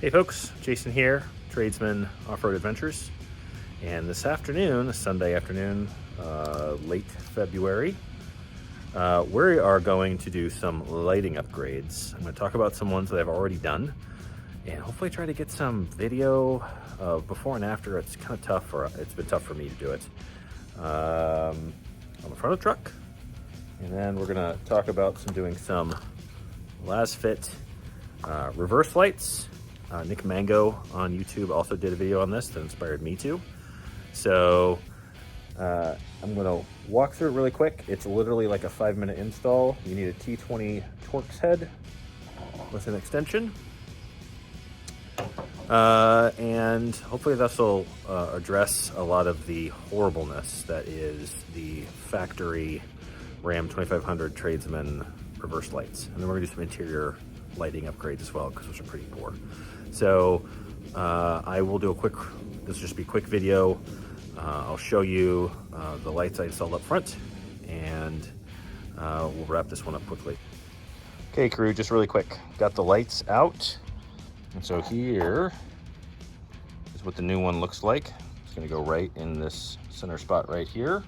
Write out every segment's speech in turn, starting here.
Hey folks, Jason here, Tradesman Off-Road Adventures. And this afternoon, Sunday afternoon, late February, we are going to do some lighting upgrades. I'm going to talk about some ones that I've already done and hopefully try to get some video of before and after. It's kind of tough, or it's been tough for me to do it. On the front of the truck. And then we're going to talk about doing some Lasfit reverse lights. Nick Mango on YouTube also did a video on this that inspired me to. So I'm going to walk through it really quick. It's literally like a 5-minute install. You need a T20 Torx head with an extension. And hopefully this will address a lot of the horribleness that is the factory Ram 2500 Tradesman reverse lights. And then we're going to do some interior lighting upgrades as well, because those are pretty poor. So I will do this will just be a quick video. I'll show you the lights I installed up front, and we'll wrap this one up quickly. Okay, crew, just really quick. Got the lights out. And so here is what the new one looks like. It's gonna go right in this center spot right here.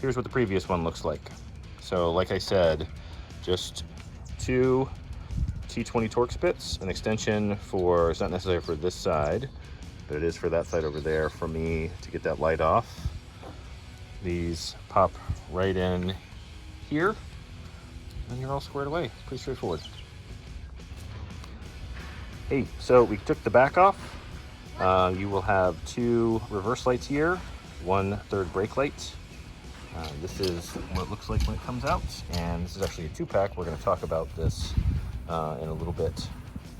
Here's what the previous one looks like. So like I said, just two T20 Torx bits, an extension for, it's not necessary for this side, but it is for that side over there for me to get that light off. These pop right in here, and you're all squared away. Pretty straightforward. Hey, so we took the back off. You will have two reverse lights here, one third brake light. This is what it looks like when it comes out, and this is actually a 2-pack. We're going to talk about this in a little bit,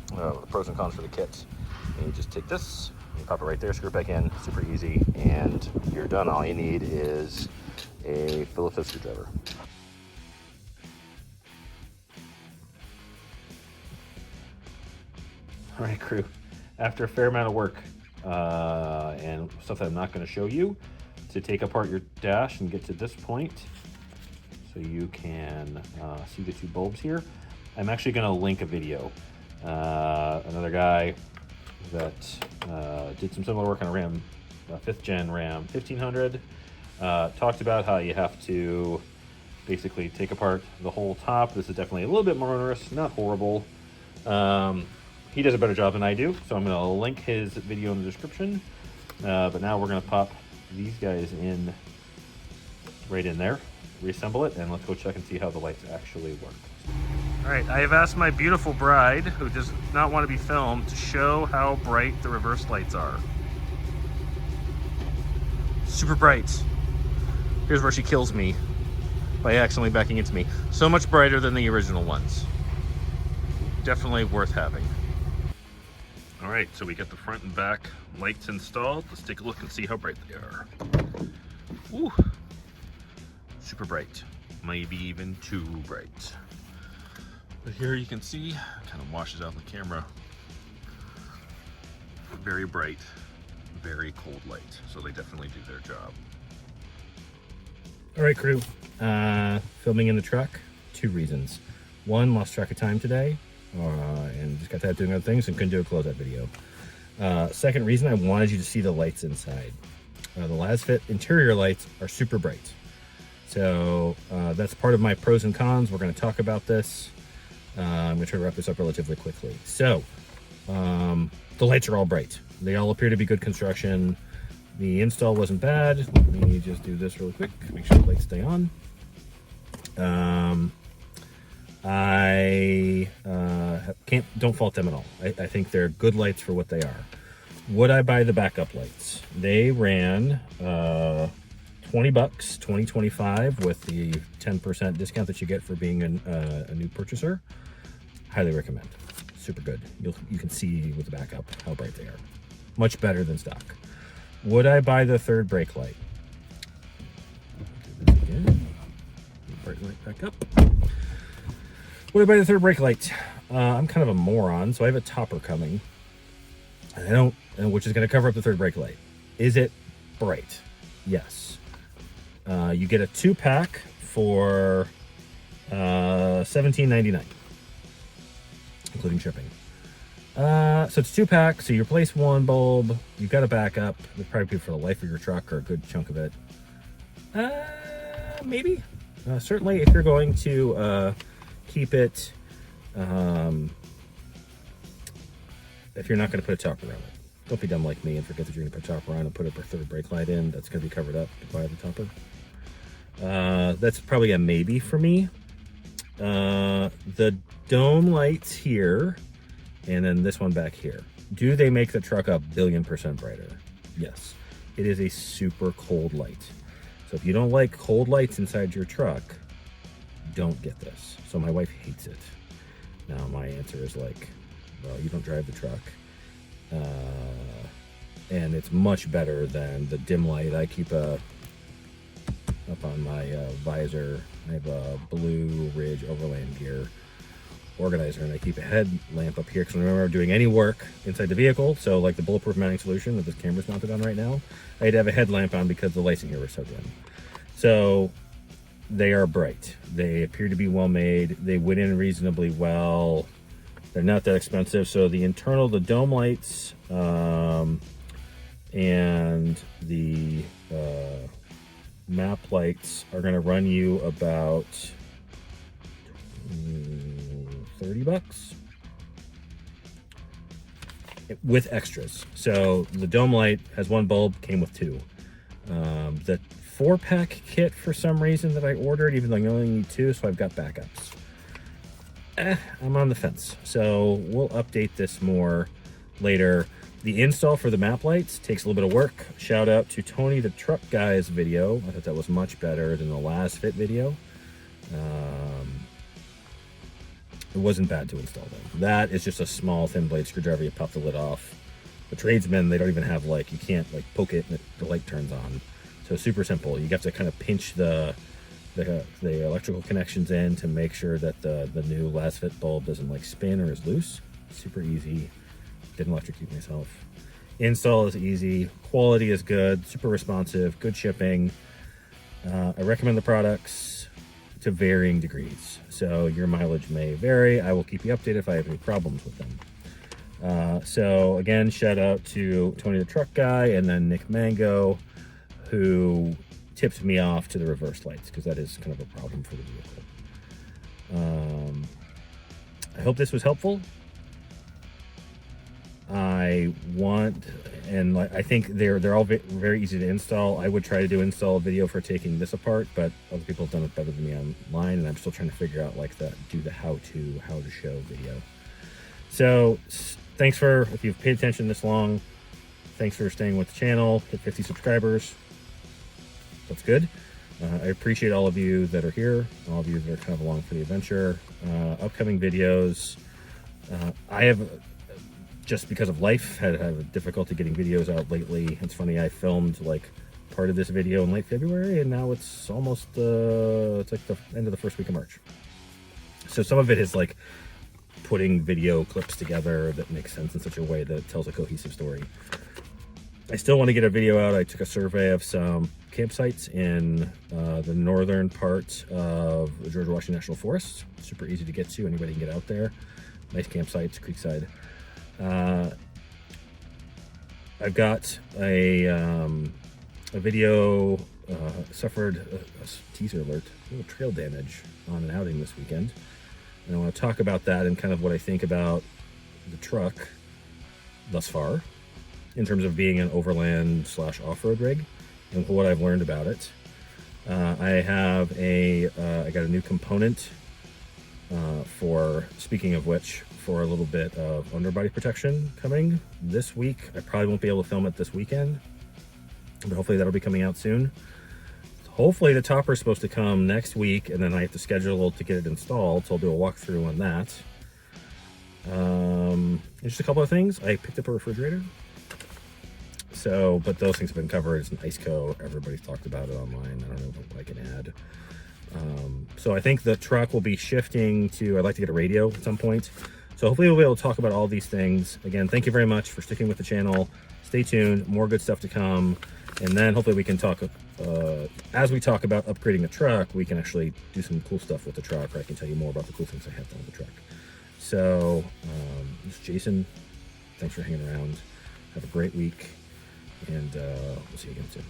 the pros and cons for the kit. And you just take this, you pop it right there, screw it back in, super easy, and you're done. All you need is a Phillips head screwdriver. All right, crew, after a fair amount of work and stuff that I'm not going to show you, to take apart your dash and get to this point so you can see the two bulbs here. I'm actually going to link a video. Another guy that did some similar work on a Ram, 5th gen Ram 1500, talked about how you have to basically take apart the whole top. This is definitely a little bit more onerous, not horrible. He does a better job than I do, so I'm going to link his video in the description. But now we're going to pop these guys in right in there, reassemble it, and let's go check and see how the lights actually work. All right, I have asked my beautiful bride, who does not want to be filmed, to show how bright the reverse lights are. Super bright. Here's where she kills me by accidentally backing into me. So much brighter than the original ones. Definitely worth having. All right, so we got the front and back lights installed. Let's take a look and see how bright they are. Ooh, super bright. Maybe even too bright. But here you can see, it kind of washes out the camera. Very bright, very cold light. So they definitely do their job. All right, crew. Filming in the truck, 2 reasons. 1, lost track of time today. And just got tired doing other things and couldn't do a closeout video. Second reason, I wanted you to see the lights inside. The Lasfit interior lights are super bright. So that's part of my pros and cons. We're going to talk about this. I'm going to try to wrap this up relatively quickly. So the lights are all bright. They all appear to be good construction. The install wasn't bad. Let me just do this really quick. Make sure the lights stay on. I don't fault them at all. I think they're good lights for what they are. Would I buy the backup lights? They ran $20, $20.25 with the 10% discount that you get for being a new purchaser. Highly recommend. Super good. You can see with the backup how bright they are. Much better than stock. Would I buy the third brake light? Do this again. Brake light back up. What about the third brake light? I'm kind of a moron, so I have a topper coming. Which is going to cover up the third brake light. Is it bright? Yes. You get a 2-pack for $17.99, including shipping. So it's 2-pack, so you replace one bulb, you've got a backup. It'd probably be for the life of your truck or a good chunk of it. Maybe. Certainly if you're going to keep it, if you're not going to put a topper around it. Don't be dumb like me and forget that you're going to put a topper on and put a third brake light in. That's going to be covered up by the topper. That's probably a maybe for me. The dome lights here, and then this one back here. Do they make the truck a billion% brighter? Yes. It is a super cold light. So if you don't like cold lights inside your truck, don't get this. So my wife hates it. Now my answer is like, well, you don't drive the truck. And it's much better than the dim light I keep up on my visor. I have a Blue Ridge Overland Gear organizer, and I keep a headlamp up here because whenever I'm doing any work inside the vehicle, so like the bulletproof mounting solution that this camera's mounted on right now, I had to have a headlamp on because the lights in here were so dim. So they are bright. They appear to be well made. They went in reasonably well. They're not that expensive. So the internal, the dome lights, and the map lights are going to run you about $30 with extras. So the dome light has one bulb, came with two. The 4-pack kit for some reason that I ordered, even though I only need 2, so I've got backups. I'm on the fence. So we'll update this more later. The install for the map lights takes a little bit of work. Shout out to Tony the Truck Guy's video. I thought that was much better than the Lasfit video. It wasn't bad to install though. That is just a small thin blade screwdriver. You pop the lid off. The tradesmen, they don't even have like, you can't like poke it and the light turns on. So super simple. You have to kind of pinch the electrical connections in to make sure that the new Lasfit bulb doesn't like spin or is loose. Super easy. Didn't electrocute myself. Install is easy. Quality is good. Super responsive. Good shipping. I recommend the products to varying degrees. So your mileage may vary. I will keep you updated if I have any problems with them. So again, shout out to Tony the Truck Guy and then Nick Mango, who tipped me off to the reverse lights because that is kind of a problem for the vehicle. I hope this was helpful. I think they're all very easy to install. I would try to install a video for taking this apart, but other people have done it better than me online, and I'm still trying to figure out like how to show video. So thanks if you've paid attention this long, thanks for staying with the channel. Hit 50 subscribers. That's good. I appreciate all of you that are here, all of you that are kind of along for the adventure. Upcoming videos. I have, just because of life, had difficulty getting videos out lately. It's funny, I filmed like part of this video in late February, and now it's almost, it's like the end of the first week of March. So some of it is like putting video clips together that makes sense in such a way that tells a cohesive story. I still want to get a video out. I took a survey of some campsites in the northern part of the George Washington National Forest. Super easy to get to. Anybody can get out there. Nice campsites, creekside. I've got a video, suffered a teaser alert, a little trail damage on an outing this weekend. And I want to talk about that and kind of what I think about the truck thus far, in terms of being an overland / off-road rig and what I've learned about it. I got a new component speaking of which, for a little bit of underbody protection coming this week. I probably won't be able to film it this weekend, but hopefully that'll be coming out soon. Hopefully the topper is supposed to come next week, and then I have to schedule to get it installed, so I'll do a walkthrough on that. Just a couple of things. I picked up a refrigerator. But those things have been covered. It's an IceCo. Everybody's talked about it online. I don't know what I can add. So I think the truck will be shifting to, I'd like to get a radio at some point. So hopefully we'll be able to talk about all these things. Again, thank you very much for sticking with the channel. Stay tuned. More good stuff to come. And then hopefully we can talk, as we talk about upgrading the truck, we can actually do some cool stuff with the truck, or I can tell you more about the cool things I have done with the truck. So this is Jason Thanks for hanging around. Have a great week, and we'll see you again soon.